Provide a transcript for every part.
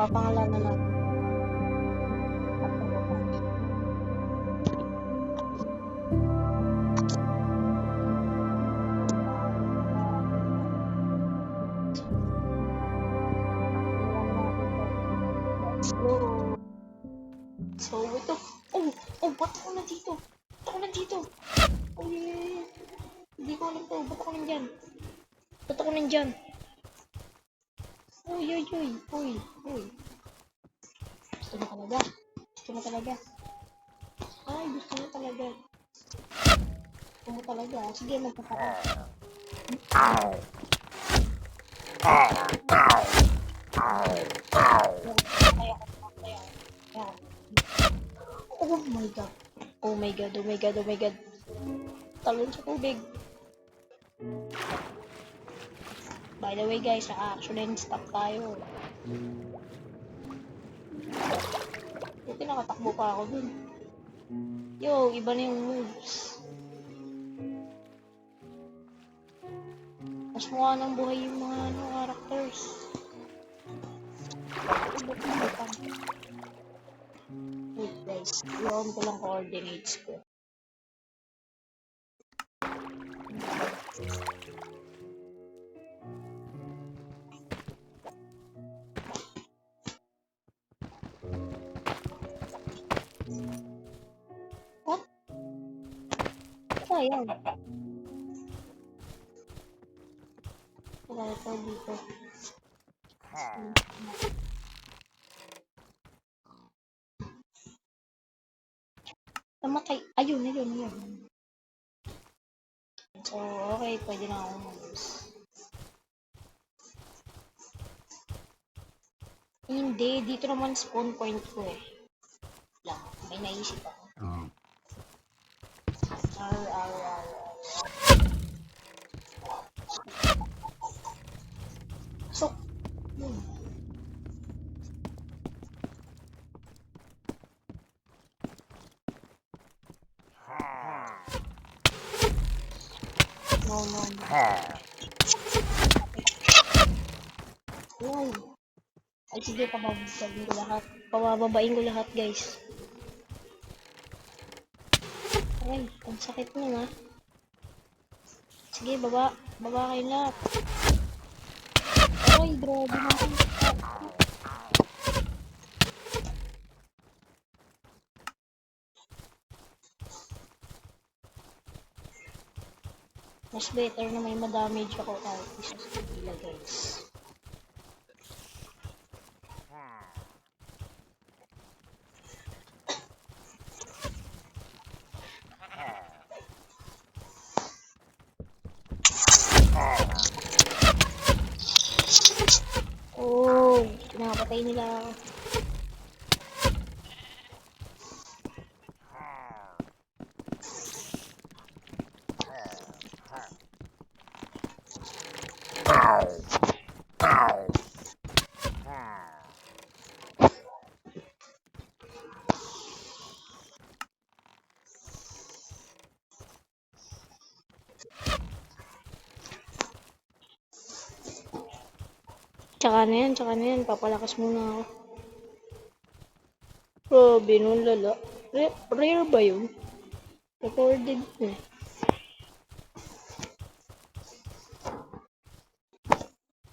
Papangalanan natin. So, ito. Ba't ako nandito? Ba't ako nandito? Oh, yeah. Hindi ko alam to. Ba't ako nandyan? Ba't ako nandyan? Uy. Gusto mo talaga? Gusto mo talaga? Ay, gusto mo talaga. Gusto mo talaga. Sige, magpapaka. Oh my god. Oh my god, oh my god, oh my god. Talon sa tubig. By the way guys, naka-action and stop tayo. Buti nakatakbo pa ako dun. Yo, iba na yung moves. Mas mukha ng buhay yung mga characters. Wait guys, i-on ko lang coordinates ko. What? Ayan. Wala ito dito. Namatay. Ayun. So, okay. Pwede na akong mag-use. Hindi. Dito naman spawn point ko eh. Lang. May naisip ako. So, yun. No. Wow. Ay, sige, pabababain ko lahat, guys. Ay, ang sakit niya, ha. Sige, baba kayo lahat. Ay, grabe naman. Mas better na may ma-damage ako kahit isa sa kanila, guys. Oh, nakapatay nila ako. Tsaka na yan, papalakas muna ako. Grabe nun, lala. Rare ba yun? Recorded na.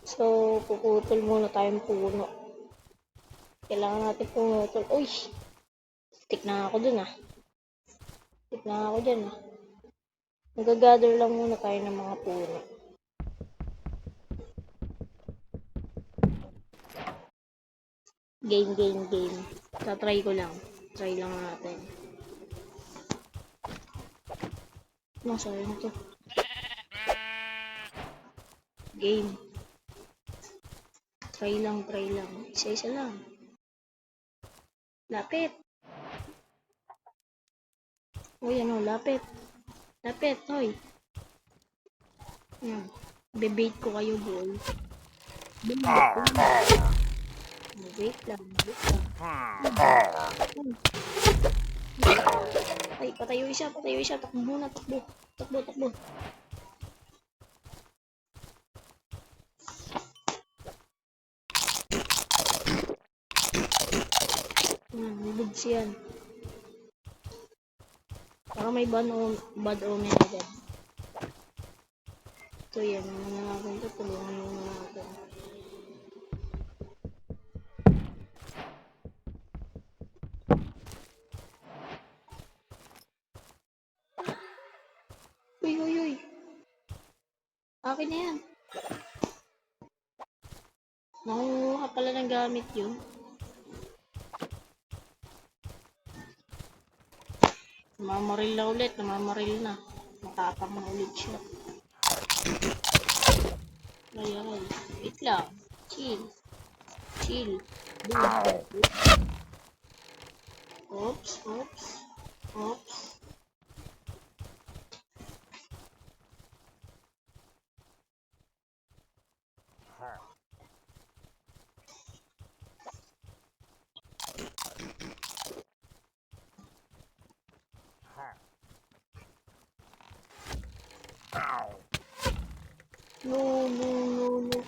So, puputol muna tayong puno. Kailangan natin pumutol. Uy! Tik na ako dun ah. Tik na ako dyan ah. Nag-gather lang muna tayo ng mga puno. Game. Tatry ko lang. Try lang natin. Masaya na to. Game. Try lang. Isa-isa lang. Lapit. Uy, ano, lapit. Hoy. Yan. Bebait ko kayo, boy. Wait lang. Ay, patayo isa. Takbo muna, takbo. Goods yan. Parang may bad omen agad. So yan, muna natin ito. Tulungan muna natin. Uy, uy, uy. Akin na yan. Nakuha pala ng gamit yun. Namamaril na ulit. Namamaril na. Matapang na ulit siya. Ay, ay. Wait lang. Chill. Chill. Boom. Oops, oops. Oops. No, no, no, no.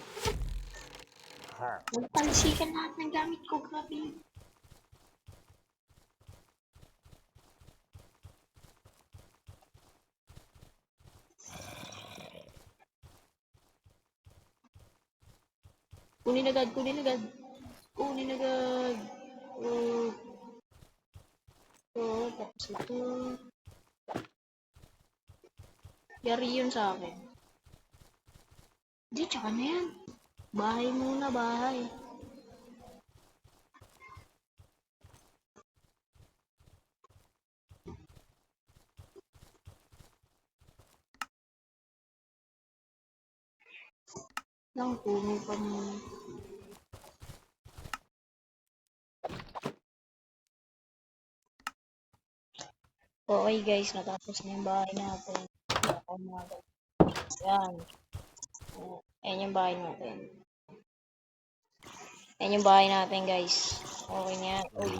Nagtalsikan lahat ng gamit ko. Grabe yun. Kunin agad, kunin agad. Kunin agad. Oh, oh, tapos ito. Yari yun sa akin. Di, tsaka na yan. Bahay muna, bahay. Lang, kunin pa muna. Okay guys, natapos na yung bahay natin. Yan. Ayan yung bahay natin. Ayan yung bahay natin guys. Okay na yan. Uy.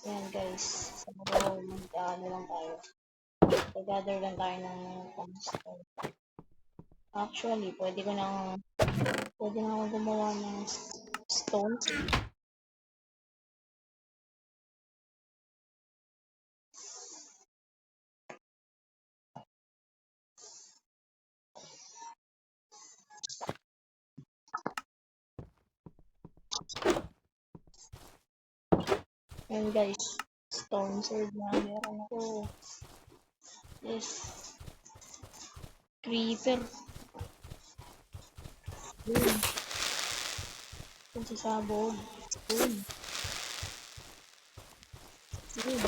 Yan guys. Sa mga mag-ano lang tayo. Gather lang tayo ng pang-stone. Actually, pwede na ako gumawa ng stones. Yan guys, stone sword na meron ako. Yes. Creeper. Boom. Kung sasabog. Boom. Boom.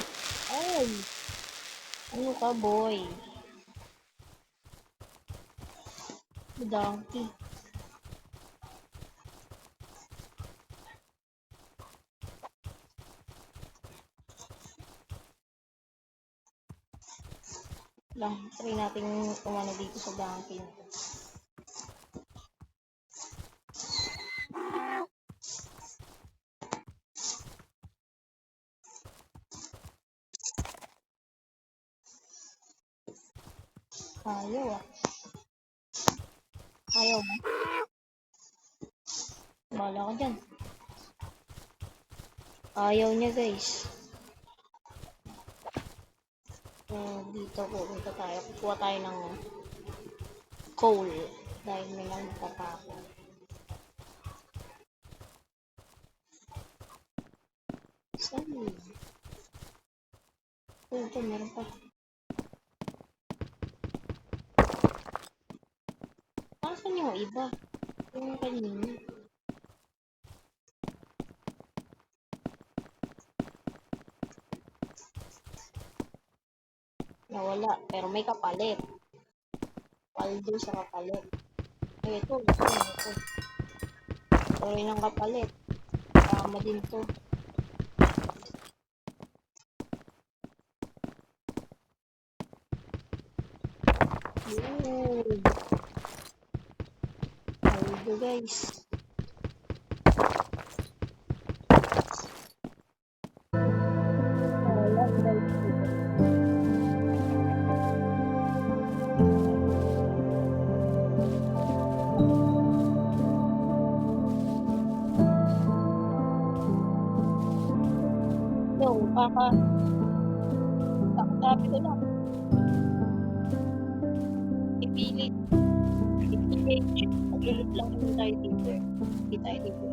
Ay! Ano ka boy? Donkey. Lang, try natin umano dito sa donkey. Ayaw ah. Ayaw mo? Bahala ka dyan. Ayaw niya guys. So, dito pupunta tayo. Kukuha tayo ng coal. Dahil may lang matatako. Saan yun? Ito, meron pa. Nasaan yung iba? Yung kanina. Nawala. Pero may kapalit. Paldo sa kapalit. Ito. Ito rin ang kapalit. Tama din to. Yun. Paldo guys. Yo, kakasabi ko lang. Ipili. Maglulot lang naman tayo dito. Hindi tayo dito.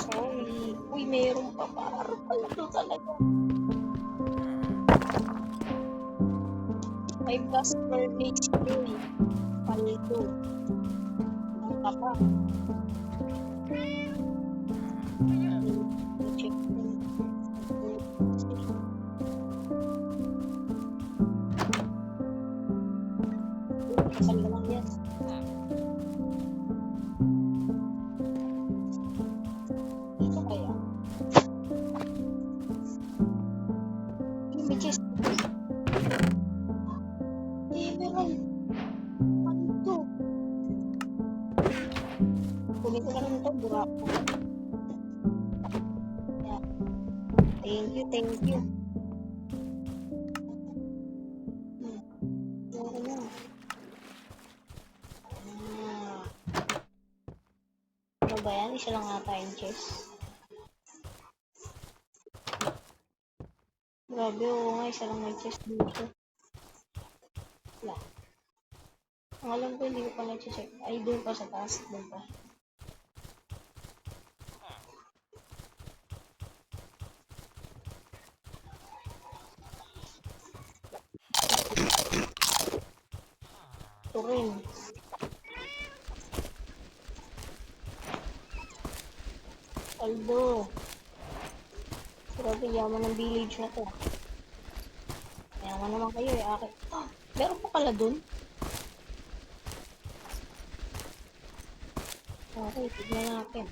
Sorry. Uy, meron pa para palito talaga. May bus per day stay. Palito. Ang tapa. Check ko. Kasal ka lang yan. Dito kaya? Images. Meron. Ano to? Kunin ko na rin ito. Burak ko. Yeah. Thank you, thank you. Meron na. Ano ba yan? Isa lang ata yung chest. Grabe, oo nga. Isa lang may chest dito. Wala. Ang alam ko, hindi ko pa na-check. Ay, doon pa sa taas. Doon pa. Ito rin. Aldo. Grabe, yaman ng village na to. Yaman naman kayo eh. Akin. Oh, meron pa pala dun. Okay, tignan natin.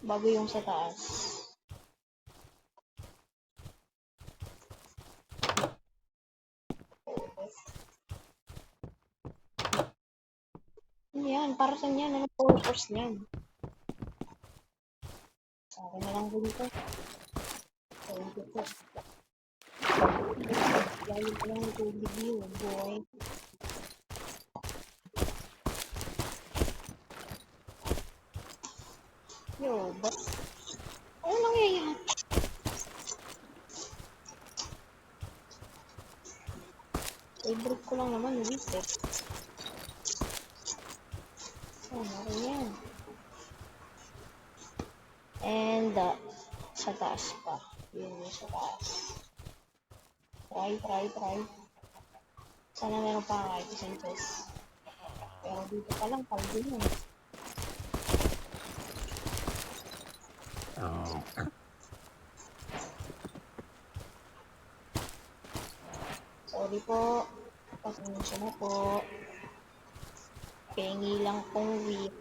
Bago yung sa taas. Ano yan? Para saan yan? Anong purpose niyan? Sa akin na lang din ito. Thank you po. Galing ko lang yung tubig yun, boy. Yo, but... Ano nangyayari? I-break ko lang naman, reset. Ano yan? And, sa taas pa. Yun yung sa taas. Try. Sana meron pa kahit isang chest. Pero dito pa lang, paldo yun. Sorry po. Pasensya na po. Pengi lang pong week.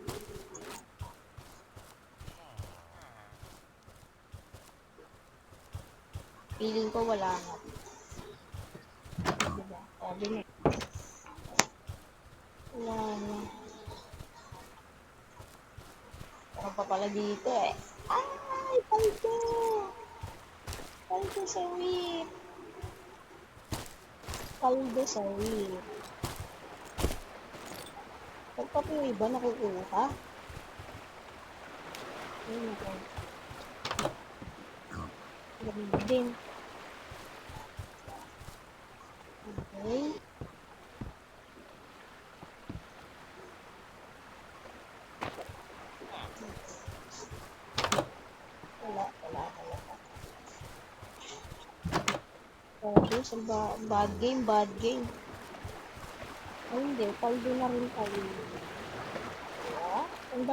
Feeling ko wala na. Diba? Sabi niya. Wala na. Meron pa pala pala dito eh. Ay, paldo! Paldo sa whip. Paldo sa whip. Ba't pa yung iba nakukuha? Ayun ako. Ganda din. Okay. Wala. Okay, so bad game. Ay, hindi. Paldo na rin tayo. Diba? Ang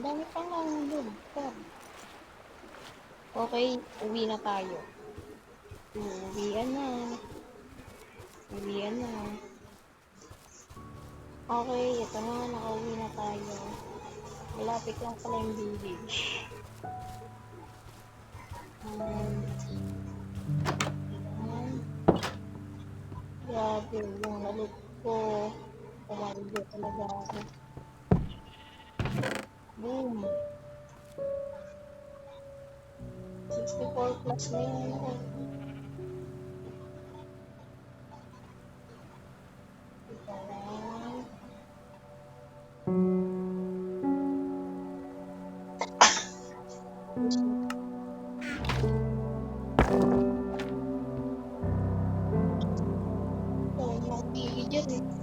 dami pang nangulog. Okay, uwi na tayo. Uwian na. Okay, ito na. Nakauwi na tayo. Malapit lang pala yung village. Grabe, yung nalog ko. Pumaldo talaga ako. Boom. 64 plus na yun ako. Ito lang. Ito, nakikigyan eh.